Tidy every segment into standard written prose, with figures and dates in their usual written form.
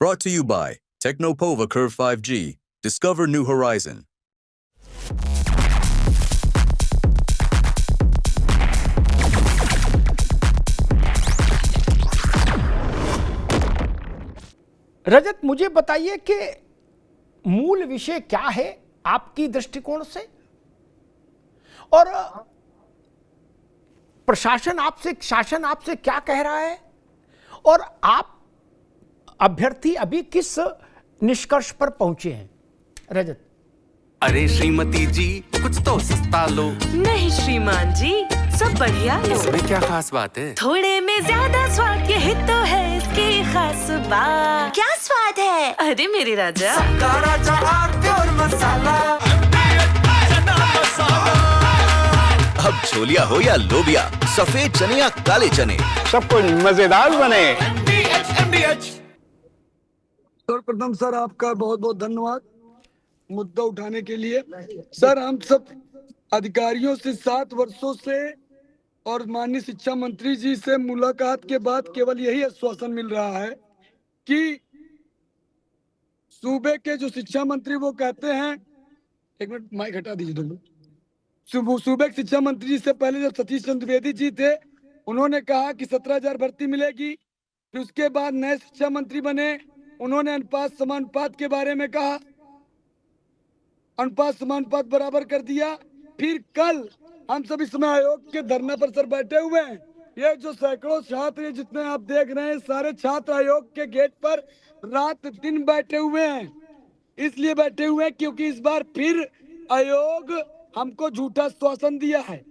Brought to you by Technopova Curve 5G. Discover new horizon. रजत, मुझे बताइए कि मूल विषय क्या है आपकी दृष्टिकोण से, और शासन आपसे क्या कह रहा है, और आप अभ्यर्थी अभी किस निष्कर्ष पर पहुंचे हैं? रजत। अरे श्रीमती जी, कुछ तो सस्ता लो। नहीं श्रीमान जी, सब बढ़िया है। इसमें क्या खास बात है? थोड़े में ज्यादा स्वाद, यही तो है इसकी खास बात। क्या स्वाद है? अरे मेरे राजा, सबका राजा आरती और मसाला। अब छोलिया हो या लोबिया, सफेद चने या काले चने, सब कुछ मजेदार बने। सर्वप्रथम सर आपका बहुत बहुत धन्यवाद मुद्दा उठाने के लिए। सर, हम सब अधिकारियों से 7 वर्षों से और माननीय शिक्षा मंत्री जी से मुलाकात के बाद केवल यही आश्वासन मिल रहा है कि सूबे के जो शिक्षा मंत्री वो कहते हैं, एक मिनट माइक हटा दीजिए तुम लोग। सूबे के शिक्षा मंत्री जी से पहले जब सतीश चंद्र द्विवेदी जी थे, उन्होंने कहा कि 17,000 भर्ती मिलेगी। फिर उसके बाद नए शिक्षा मंत्री बने, उन्होंने अनुपात समानुपात के बारे में कहा, अनुपात समानुपात बराबर कर दिया। फिर कल हम सब इस समय आयोग के धरना पर सर बैठे हुए हैं। ये जो सैकड़ों छात्र जितने आप देख रहे हैं, सारे छात्र आयोग के गेट पर रात दिन बैठे हुए हैं। इसलिए बैठे हुए हैं क्योंकि इस बार फिर आयोग हमको झूठा आश्वासन दिया है।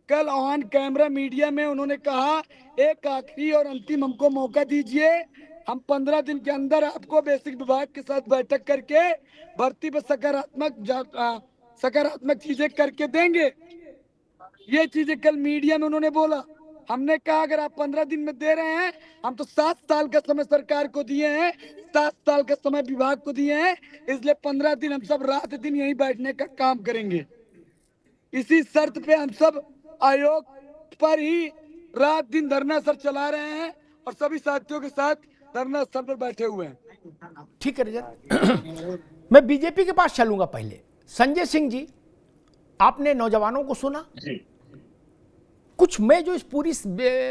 कल ऑन कैमरा मीडिया में उन्होंने कहा, एक आखिरी और अंतिम हमको मौका दीजिए, हम 15 दिन के अंदर आपको बेसिक विभाग के साथ बैठक करके भर्ती पर सकारात्मक चीजें करके देंगे। ये चीजें कल मीडिया में उन्होंने बोला। हमने कहा अगर आप 15 दिन में दे रहे हैं, हम तो 7 साल का समय सरकार को दिए हैं, 7 साल का समय विभाग को दिए हैं, इसलिए 15 दिन हम सब रात दिन यहीं बैठने का काम करेंगे। इसी शर्त पे हम सब आयोग पर ही रात दिन धरना सर चला रहे हैं और सभी साथियों के साथ धरना स्थल पर बैठे हुए हैं। ठीक है रजत, मैं बीजेपी के पास चलूंगा। पहले संजय सिंह जी, आपने नौजवानों को सुना कुछ। मैं जो इस पूरी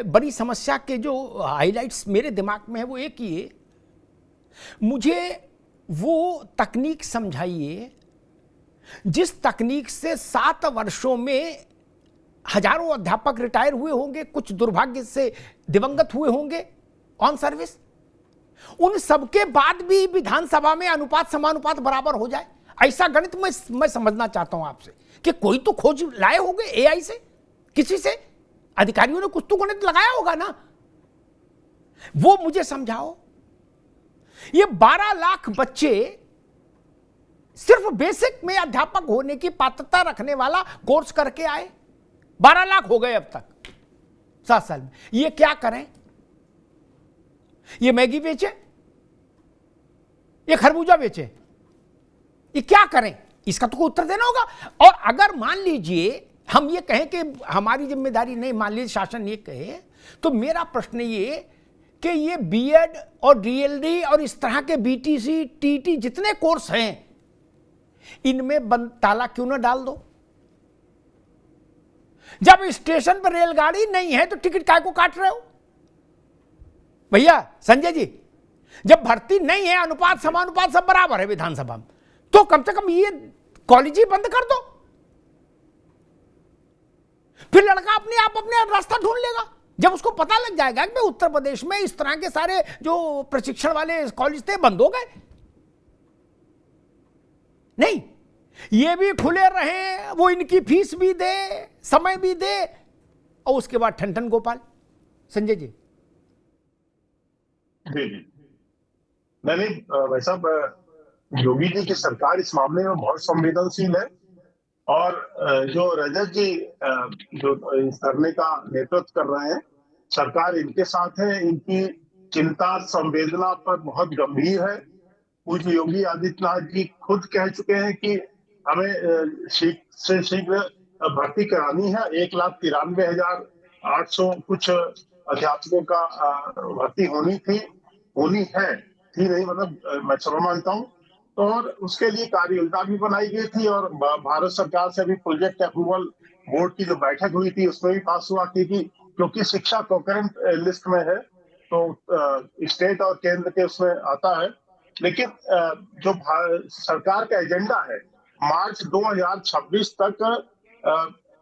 बड़ी समस्या के जो हाइलाइट्स मेरे दिमाग में है वो एक ही है, मुझे वो तकनीक समझाइए जिस तकनीक से 7 वर्षों में हजारों अध्यापक रिटायर हुए होंगे, कुछ दुर्भाग्य से दिवंगत हुए होंगे ऑन सर्विस, उन सबके बाद भी विधानसभा में अनुपात समानुपात बराबर हो जाए। ऐसा गणित मैं समझना चाहता हूं आपसे कि कोई तो खोज लाए होंगे एआई से, किसी से अधिकारियों ने कुछ तो गणित लगाया होगा ना, वो मुझे समझाओ। ये 12 लाख बच्चे सिर्फ बेसिक में अध्यापक होने की पात्रता रखने वाला कोर्स करके आए, 12 लाख हो गए अब तक 7 साल में। ये क्या करें? ये मैगी बेचे, ये खरबूजा बेचे, ये क्या करें? इसका तो कोई उत्तर देना होगा। और अगर मान लीजिए हम ये कहें कि हमारी जिम्मेदारी नहीं, मान लीजिए शासन ये कहे, तो मेरा प्रश्न ये कि ये बीएड और डीएलडी और इस तरह के बीटीसी टीटी जितने कोर्स हैं, इनमें बंद ताला क्यों ना डाल दो? जब स्टेशन पर रेलगाड़ी नहीं है तो टिकट काय को काट रहे हो भैया? संजय जी, जब भर्ती नहीं है, अनुपात समानुपात सब बराबर है विधानसभा में, तो कम से कम ये कॉलेज ही बंद कर दो। फिर लड़का अपने रास्ता ढूंढ लेगा। जब उसको पता लग जाएगा कि उत्तर प्रदेश में इस तरह के सारे जो प्रशिक्षण वाले कॉलेज थे बंद हो गए, नहीं ये भी खुले रहे, वो इनकी फीस भी दे, समय भी दे, और उसके बाद ठन गोपाल। संजय जी। जी जी, नहीं भाई साहब, योगी जी की सरकार इस मामले में बहुत संवेदनशील है। और जो रजत जी जो इस धरने का नेतृत्व कर रहे हैं, सरकार इनके साथ है। इनकी चिंता संवेदना पर बहुत गंभीर है। पूज्य योगी आदित्यनाथ जी खुद कह चुके हैं कि हमें शीघ्र भर्ती करानी है। 1,93,800 कुछ अध्यापकों का भर्ती होनी है। थी नहीं, मतलब मैं चलो मानता हूँ। और उसके लिए कार्य योजना भी बनाई गई थी और भारत सरकार से भी प्रोजेक्ट अप्रूवल बोर्ड की जो बैठक हुई थी उसमें भी पास हुआ थी कि क्योंकि शिक्षा कोकरेंट लिस्ट में है तो स्टेट और केंद्र के उसमें आता है। लेकिन जो सरकार का एजेंडा है मार्च 2026 तक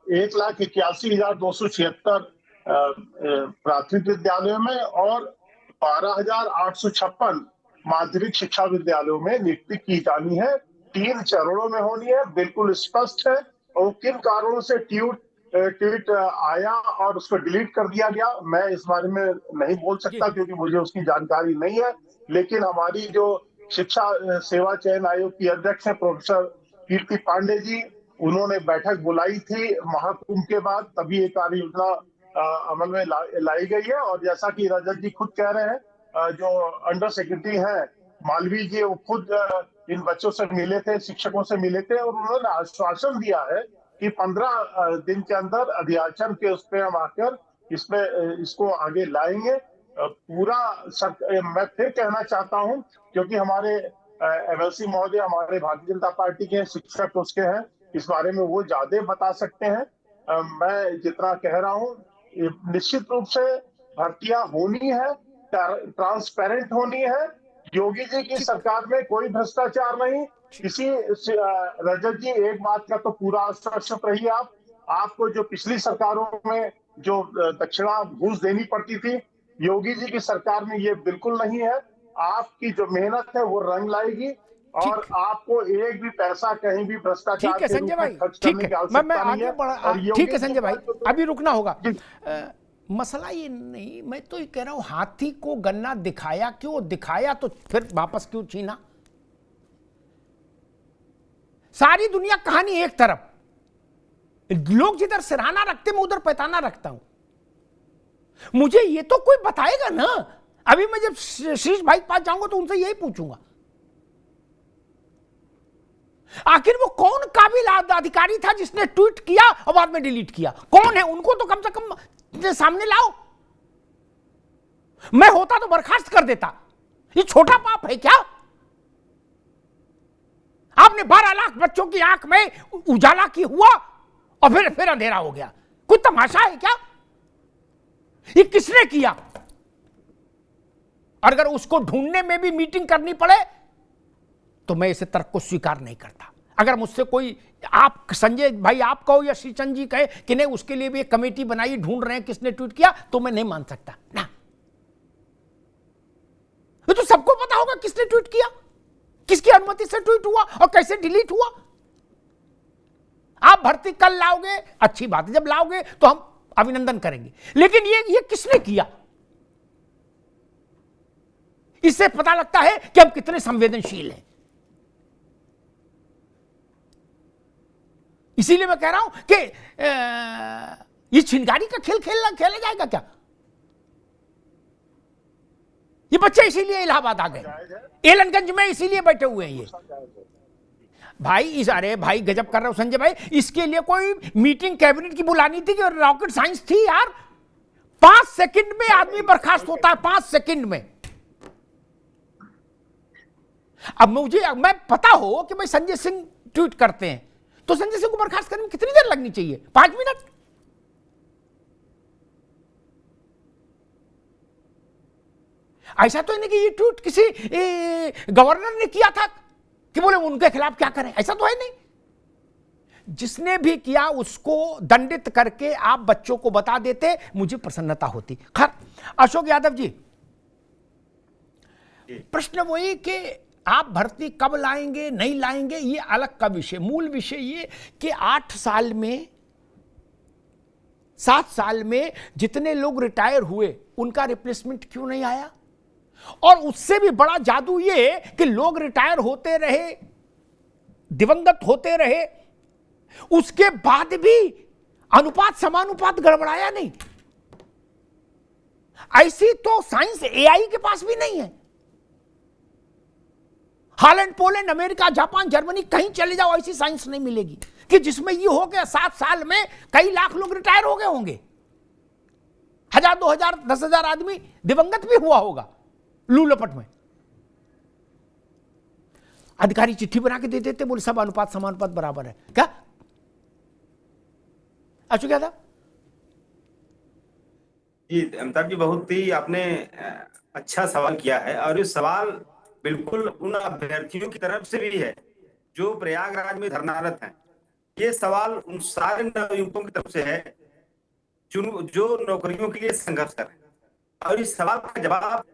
1,81,276 प्राथमिक विद्यालयों में और 12,856 माध्यमिक शिक्षा विद्यालयों में नियुक्ति की जानी है। 3 चरणों में होनी है, बिल्कुल स्पष्ट है। और किन कारणों से ट्वीट आया और उसको डिलीट कर दिया गया मैं इस बारे में नहीं बोल सकता क्योंकि मुझे उसकी जानकारी नहीं है। लेकिन हमारी जो शिक्षा सेवा चयन आयोग की अध्यक्ष है प्रोफेसर कीर्ति पांडे जी, उन्होंने बैठक बुलाई थी महाकुंभ के बाद, तभी ये कार्य योजना अमल में लाई गई है। और जैसा कि रजत जी खुद कह रहे हैं, जो अंडर सेक्रेटरी हैं मालवीय जी, वो खुद इन बच्चों से मिले थे, शिक्षकों से मिले थे और उन्होंने आश्वासन दिया है कि 15 दिन के अंदर अध्याचन के उस पे हम आकर इसको आगे लाएंगे। पूरा मैं फिर कहना चाहता हूं क्योंकि हमारे एमएलसी महोदय हमारे भारतीय जनता पार्टी के शिक्षक उसके हैं, इस बारे में वो ज्यादा बता सकते हैं। मैं जितना कह रहा हूं निश्चित रूप से भर्तियां होनी है, ट्रांसपेरेंट होनी है। योगी जी की सरकार में कोई भ्रष्टाचार नहीं। किसी रजत जी एक बात का तो पूरा आश्वस्त रहिए, आपको जो पिछली सरकारों में जो दक्षिणा घूस देनी पड़ती थी, योगी जी की सरकार में ये बिल्कुल नहीं है। आपकी जो मेहनत है वो रंग लाएगी और आपको एक भी पैसा कहीं भी भ्रष्टाचार ठीक है संजय भाई, ठीक है, मैं आगे बढ़ा। ठीक है संजय भाई, अभी रुकना होगा। मसला ये नहीं, मैं तो ये कह रहा हूं हाथी को गन्ना दिखाया क्यों, दिखाया तो फिर वापस क्यों छीना? सारी दुनिया कहानी एक तरफ, लोग जिधर सिरहाना रखते मैं उधर पैताना रखता हूं। मुझे ये तो कोई बताएगा ना। अभी मैं जब शीर्ष भाई के पास जाऊंगा तो उनसे यही पूछूंगा आखिर वो कौन काबिल अधिकारी था जिसने ट्वीट किया और बाद में डिलीट किया, कौन है? उनको तो कम से कम सामने लाओ। मैं होता तो बर्खास्त कर देता। ये छोटा पाप है क्या? आपने 12 लाख बच्चों की आंख में उजाला की हुआ और फिर अंधेरा हो गया। कोई तमाशा है क्या? ये किसने किया? और अगर उसको ढूंढने में भी मीटिंग करनी पड़े तो मैं इसे तर्क को स्वीकार नहीं करता। अगर मुझसे कोई, आप संजय भाई आप कहो या श्रीचंद जी कहे कि नहीं उसके लिए भी एक कमेटी बनाई, ढूंढ रहे हैं किसने ट्वीट किया, तो मैं नहीं मान सकता ना। तो सबको पता होगा किसने ट्वीट किया, किसकी अनुमति से ट्वीट हुआ और कैसे डिलीट हुआ। आप भर्ती कल लाओगे, अच्छी बात है, जब लाओगे तो हम अभिनंदन करेंगे, लेकिन ये किसने किया? इससे पता लगता है कि हम कितने संवेदनशील हैं। इसीलिए मैं कह रहा हूं कि ये छिनगारी का खेल खेला जाएगा क्या? ये बच्चे इसीलिए इलाहाबाद आ गए, एलनगंज में इसीलिए बैठे हुए हैं ये भाई। अरे भाई गजब कर रहे हो संजय भाई, इसके लिए कोई मीटिंग कैबिनेट की बुलानी थी कि रॉकेट साइंस थी यार? 5 सेकंड में आदमी बर्खास्त होता है, 5 सेकंड में। अब मैं पता हो कि भाई संजय सिंह ट्वीट करते हैं तो संजय सिंह को बर्खास्त करने में कितनी देर लगनी चाहिए? 5 मिनट। ऐसा तो नहीं कि ये ट्वीट किसी गवर्नर ने किया था कि बोले उनके खिलाफ क्या करें, ऐसा तो है नहीं। जिसने भी किया उसको दंडित करके आप बच्चों को बता देते, मुझे प्रसन्नता होती। खैर अशोक यादव जी, प्रश्न वही कि आप भर्ती कब लाएंगे नहीं लाएंगे ये अलग का विषय। मूल विषय ये कि 8 साल में 7 साल में जितने लोग रिटायर हुए उनका रिप्लेसमेंट क्यों नहीं आया? और उससे भी बड़ा जादू ये कि लोग रिटायर होते रहे, दिवंगत होते रहे, उसके बाद भी अनुपात समानुपात गड़बड़ाया नहीं। ऐसी तो साइंस एआई के पास भी नहीं है। Holland, Poland, America, Japan, Germany, कहीं चले जाओ ऐसी साइंस नहीं मिलेगी कि जिसमें ये हो गया 7 साल में कई लाख लोग रिटायर हो गए होंगे, 1000, 2000, 10,000 आदमी दिवंगत भी हुआ होगा लू लपट में। अधिकारी चिट्ठी बना के दे देते, बोले सब अनुपात समानुपात बराबर है। क्या अशोक यादव? जी अमिताभ जी, बहुत ही आपने अच्छा सवाल किया है, और ये सवाल बिल्कुल उन अभ्यर्थियों की तरफ से भी है जो प्रयागराज में धरनारत हैं। ये सवाल उन सारे नवयुवकों की तरफ से है जो नौकरियों के लिए संघर्ष कर रहे हैं, और इस सवाल का जवाब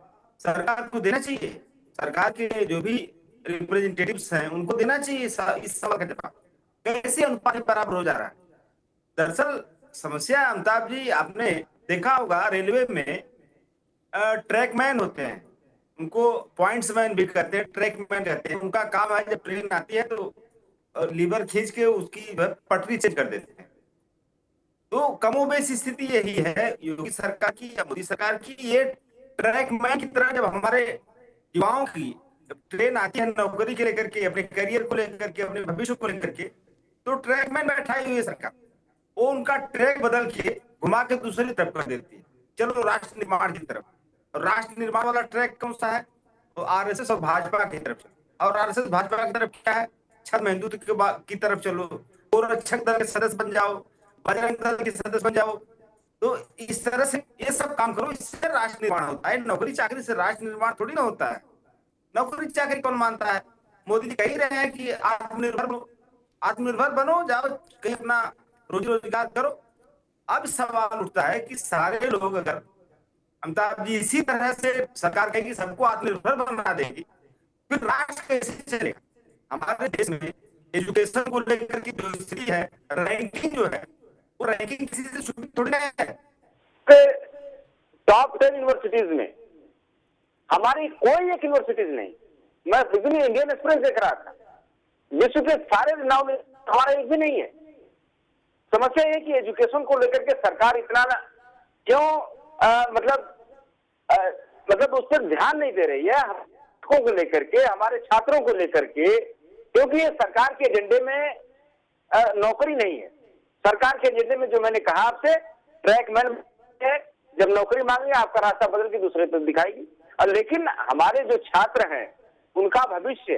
सरकार को देना चाहिए। सरकार के जो भी रिप्रेजेंटेटिव्स हैं उनको देना चाहिए इस सवाल का जवाब, कैसे अनुपात बराबर हो जा रहा है। दरअसल समस्या अमिताभ जी, आपने देखा होगा रेलवे में ट्रैकमैन होते हैं, उनको पॉइंट्समैन भी कहते हैं, ट्रैकमैन कहते हैं। उनका काम है जब ट्रेन आती है तो लीवर खींच के उसकी पटरी चेंज कर देते हैं। तो कमोबेश स्थिति यही है योगी सरकार की या मोदी सरकार की। ये ट्रैकमैन की तरह जब हमारे युवाओं की ट्रेन आती है नौकरी के लेकर के, अपने करियर को लेकर के, अपने भविष्य को लेकर के, तो ट्रैकमैन बैठाई हुई है सरकार, वो उनका ट्रैक बदल के घुमा के दूसरी तरफ कर देती है, चलो राष्ट्र निर्माण की तरफ। और राष्ट्र निर्माण वाला ट्रैक कौन सा है? तो आरएसएस और भाजपा की तरफ चलो। और आरएसएस भाजपा की तरफ क्या है? छद्म हिंदुत्व की तरफ चलो, गोरक्षक दल के सदस्य बन जाओ, बजरंग दल के सदस्य बन जाओ। तो इस तरह से ये सब काम करो, इससे राष्ट्र निर्माण होता है। नौकरी चाकरी से राष्ट्र निर्माण थोड़ी ना होता है। नौकरी चाकरी कौन मानता है? मोदी जी कह ही रहे हैं कि आत्मनिर्भर बनो, आत्मनिर्भर बनो, जाओ कहीं अपना रोजी रोजगार करो। अब सवाल उठता है कि सारे लोग अगर अमिताभ जी इसी तरह से सरकार कहेगी सबको आत्मनिर्भर बना देगी, फिर राष्ट्र कैसे चलेगा? हमारे देश में एजुकेशन को लेकर की जो स्थिति है, रैंकिंग जो है, वो रैंकिंग किसी से शुरू थोड़ी ना है। टॉप 10 यूनिवर्सिटीज में हमारी कोई एक यूनिवर्सिटीज नहीं। मैं विभिन्न इंडियन एक्सप्रेस देख रहा था, विश्व के सारे नाम में हमारा एक भी नहीं है। समस्या ये कि एजुकेशन को लेकर के सरकार इतना क्यों मतलब उस पर ध्यान नहीं दे रही है, को लेकर के, हमारे छात्रों को लेकर के, क्योंकि ये सरकार के एजेंडे में नौकरी नहीं है। सरकार के एजेंडे में जो मैंने कहा आपसे, ट्रैकमैन है, जब नौकरी मांगे आपका रास्ता बदल के दूसरे तरफ दिखाएगी। और लेकिन हमारे जो छात्र हैं उनका भविष्य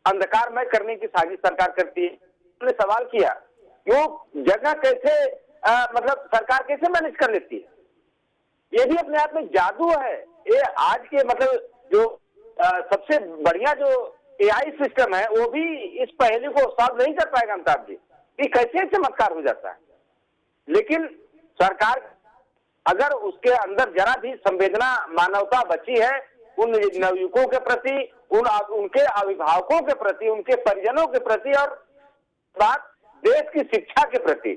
अंधकारमय करने की साजिश सरकार करती है। उन्होंने सवाल किया वो जगह कैसे सरकार कैसे मैनेज कर लेती है। ये भी अपने आप में जादू है। ये आज के जो सबसे बढ़िया जो एआई सिस्टम है वो भी इस पहेली को सॉल्व नहीं कर पाएगा अमिताभ जी, कि कैसे चमत्कार हो जाता है। लेकिन सरकार अगर उसके अंदर जरा भी संवेदना, मानवता बची है उन नवयुवकों के प्रति, उनके अभिभावकों के प्रति, उनके परिजनों के प्रति, और बात देश की शिक्षा के प्रति,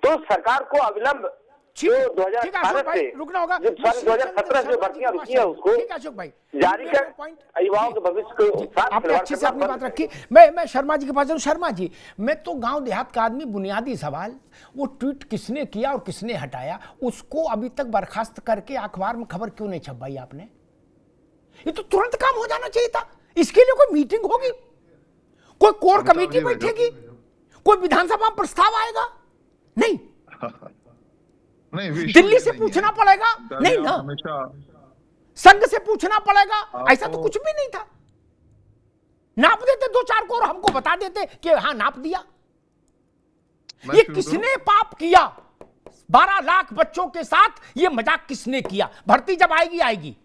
तो सरकार को अविलंब जो 2018 से रुकना होगा, 2017 से भर्तियां रुकी है उसको अशोक भाई जारी कर युवाओं के भविष्य को साथ आपने अच्छे से अपनी बात रखी। मैं शर्मा जी के पास जाऊं। शर्मा जी, मैं तो गांव देहात का आदमी, बुनियादी सवाल, वो ट्वीट किसने किया और किसने हटाया, उसको अभी तक बर्खास्त करके अखबार में खबर क्यों नहीं छपवाई आपने? ये तो तुरंत काम हो जाना चाहिए था। इसके लिए कोई मीटिंग होगी, कोई कोर कमेटी बैठेगी, कोई विधानसभा में प्रस्ताव आएगा? नहीं, दिल्ली से पूछना पड़ेगा? नहीं ना, संघ से पूछना पड़ेगा? ऐसा तो कुछ भी नहीं था। नाप देते 2-4 को और हमको बता देते कि हाँ नाप दिया। ये किसने पाप किया? 12 लाख बच्चों के साथ ये मजाक किसने किया? भर्ती जब आएगी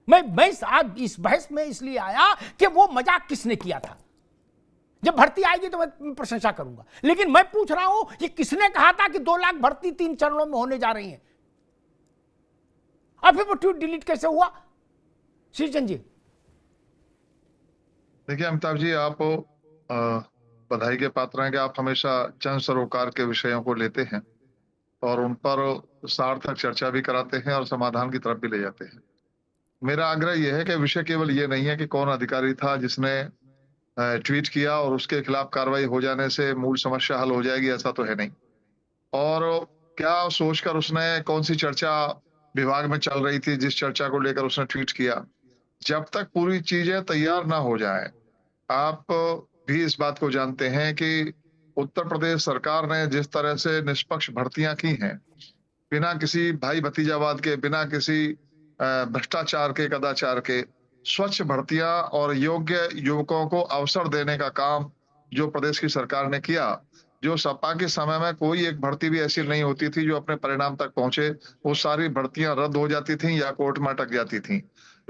मैं आज इस बहस में इसलिए आया कि वो मजाक किसने किया था। जब भर्ती आएगी तो मैं प्रशंसा करूंगा, लेकिन मैं पूछ रहा हूं ये किसने कहा था कि 2 लाख भर्ती 3 चरणों में होने जा रही है? अब फिर वो ट्वीट डिलीट कैसे हुआ? श्रीचंद जी देखिए अमिताभ जी, आप बधाई के पात्र हैं कि आप हमेशा जन सरोकार के विषयों को लेते हैं और उन पर सार्थक चर्चा भी कराते हैं और समाधान की तरफ भी ले जाते हैं। मेरा आग्रह यह है कि विषय केवल ये नहीं है कि कौन अधिकारी था जिसने ट्वीट किया और उसके खिलाफ कार्रवाई हो जाने से मूल समस्या हल हो जाएगी, ऐसा तो है नहीं। और क्या सोचकर उसने, कौन सी चर्चा विभाग में चल रही थी जिस चर्चा को लेकर उसने ट्वीट किया, जब तक पूरी चीजें तैयार ना हो जाए। आप भी इस बात को जानते हैं कि उत्तर प्रदेश सरकार ने जिस तरह से निष्पक्ष भर्तियां की हैं, बिना किसी भाई भतीजावाद के, बिना किसी भ्रष्टाचार के, कदाचार के, स्वच्छ भर्तियां और योग्य युवकों को अवसर देने का काम जो प्रदेश की सरकार ने किया, जो सपा के समय में कोई एक भर्ती भी ऐसी नहीं होती थी जो अपने परिणाम तक पहुंचे, वो सारी भर्तियां रद्द हो जाती थीं या कोर्ट में अटक जाती थीं।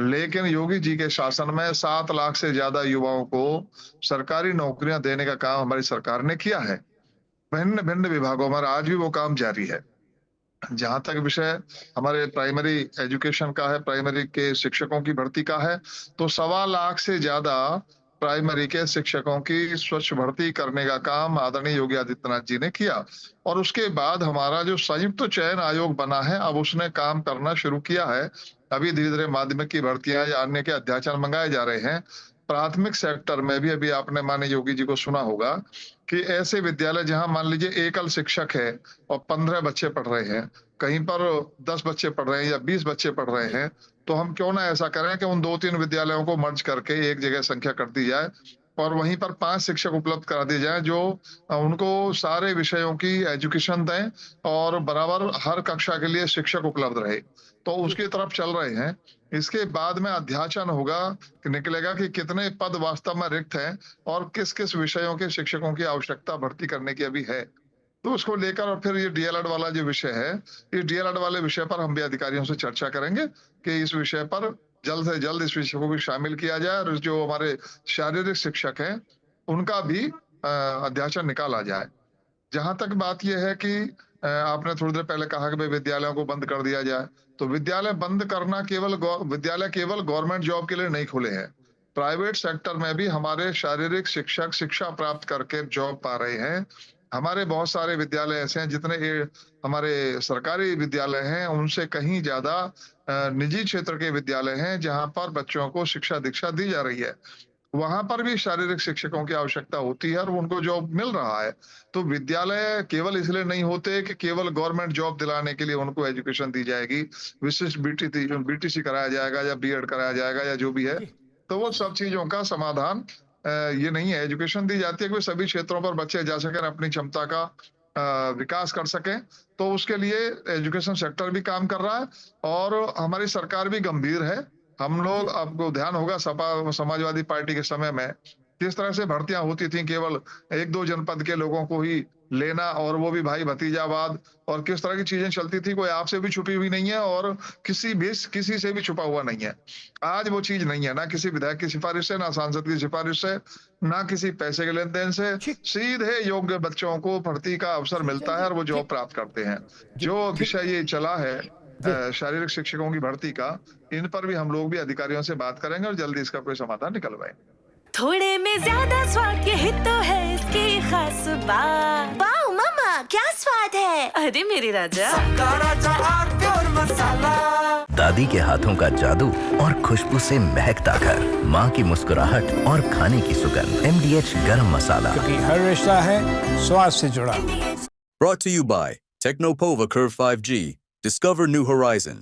लेकिन योगी जी के शासन में 7 लाख से ज्यादा युवाओं को सरकारी नौकरियां देने का काम हमारी सरकार ने किया है, भिन्न भिन्न विभागों में। आज भी वो काम जारी है। जहां तक विषय हमारे प्राइमरी एजुकेशन का है, प्राइमरी के शिक्षकों की भर्ती का है, तो 1.25 लाख से ज्यादा प्राइमरी के शिक्षकों की स्वच्छ भर्ती करने का काम आदरणीय योगी आदित्यनाथ जी ने किया। और उसके बाद हमारा जो संयुक्त चयन आयोग बना है, अब उसने काम करना शुरू किया है। अभी धीरे धीरे माध्यमिक की भर्तियां या अन्य के अध्याचन मंगाए जा रहे हैं। प्राथमिक सेक्टर में भी अभी आपने माननीय योगी जी को सुना होगा कि ऐसे विद्यालय जहां मान लीजिए एकल शिक्षक है और 15 बच्चे पढ़ रहे हैं, कहीं पर 10 बच्चे पढ़ रहे हैं या 20 बच्चे पढ़ रहे हैं, तो हम क्यों ना ऐसा करें कि उन 2-3 विद्यालयों को मर्ज करके एक जगह संख्या कर दी जाए और वहीं पर 5 शिक्षक उपलब्ध करा दिए जाए जो उनको सारे विषयों की एजुकेशन दें और बराबर हर कक्षा के लिए शिक्षक उपलब्ध रहे। तो उसकी तरफ चल रहे हैं। इसके बाद में अध्याचन होगा कि निकलेगा कि कितने पद वास्तव में रिक्त हैं और किस किस विषयों के शिक्षकों की आवश्यकता भर्ती करने की अभी है। तो उसको लेकर और फिर ये डीएलएड वाला जो विषय है, इस डीएलएड वाले विषय पर हम भी अधिकारियों से चर्चा करेंगे कि इस विषय पर जल्द से जल्द इस विषय को भी शामिल किया जाए और जो हमारे शारीरिक शिक्षक हैं उनका भी अध्याचन निकाला जाए। जहां तक बात यह है कि आपने थोड़ी देर पहले कहा कि भाई विद्यालयों को बंद कर दिया जाए, तो विद्यालय बंद करना विद्यालय केवल गवर्नमेंट जॉब के लिए नहीं खुले हैं। प्राइवेट सेक्टर में भी हमारे शारीरिक शिक्षक शिक्षा प्राप्त करके जॉब पा रहे हैं। हमारे बहुत सारे विद्यालय ऐसे हैं, जितने हमारे सरकारी विद्यालय हैं उनसे कहीं ज्यादा निजी क्षेत्र के विद्यालय हैं जहां पर बच्चों को शिक्षा दीक्षा दी जा रही है। वहां पर भी शारीरिक शिक्षकों की आवश्यकता होती है और उनको जॉब मिल रहा है। तो विद्यालय केवल इसलिए नहीं होते कि केवल गवर्नमेंट जॉब दिलाने के लिए उनको एजुकेशन दी जाएगी, विशिष्ट बीटीसी कराया जाएगा या बीएड कराया जाएगा या जो भी है, तो वो सब चीजों का समाधान ये नहीं है। एजुकेशन दी जाती है कि सभी क्षेत्रों पर बच्चे जा सकें, अपनी क्षमता का विकास कर सकें। तो उसके लिए एजुकेशन सेक्टर भी काम कर रहा है और हमारी सरकार भी गंभीर है। हम लोग, आपको ध्यान होगा सपा समाजवादी पार्टी के समय में किस तरह से भर्तियां होती थी, केवल 1-2 जनपद के लोगों को ही लेना और वो भी भाई भतीजावाद, और किस तरह की चीजें चलती थी, कोई आपसे भी छुपी हुई नहीं है और किसी से भी छुपा हुआ नहीं है। आज वो चीज नहीं है, ना किसी विधायक की सिफारिश से, ना सांसद की सिफारिश से, ना किसी पैसे के लेन देन से, सीधे योग्य बच्चों को भर्ती का अवसर मिलता है और वो जॉब प्राप्त करते हैं। जो विषय ये चला है शारीरिक शिक्षकों की भर्ती का, इन पर भी हम लोग भी अधिकारियों से बात करेंगे और जल्दी इसका कोई समाधान निकलवाएंगे। थोड़े में ज्यादा स्वाद यही तो है इसकी खास बात। वाओ मम्मा, क्या स्वाद है। अरे मेरे राजा, दादी के हाथों का जादू और खुशबू से महकता घर, माँ की मुस्कुराहट और खाने की सुगंध। MDH गरम मसाला, क्योंकि हर रिश्ता है स्वाद से जुड़ा। Brought to you by Technopova Curve 5G. Discover new horizon.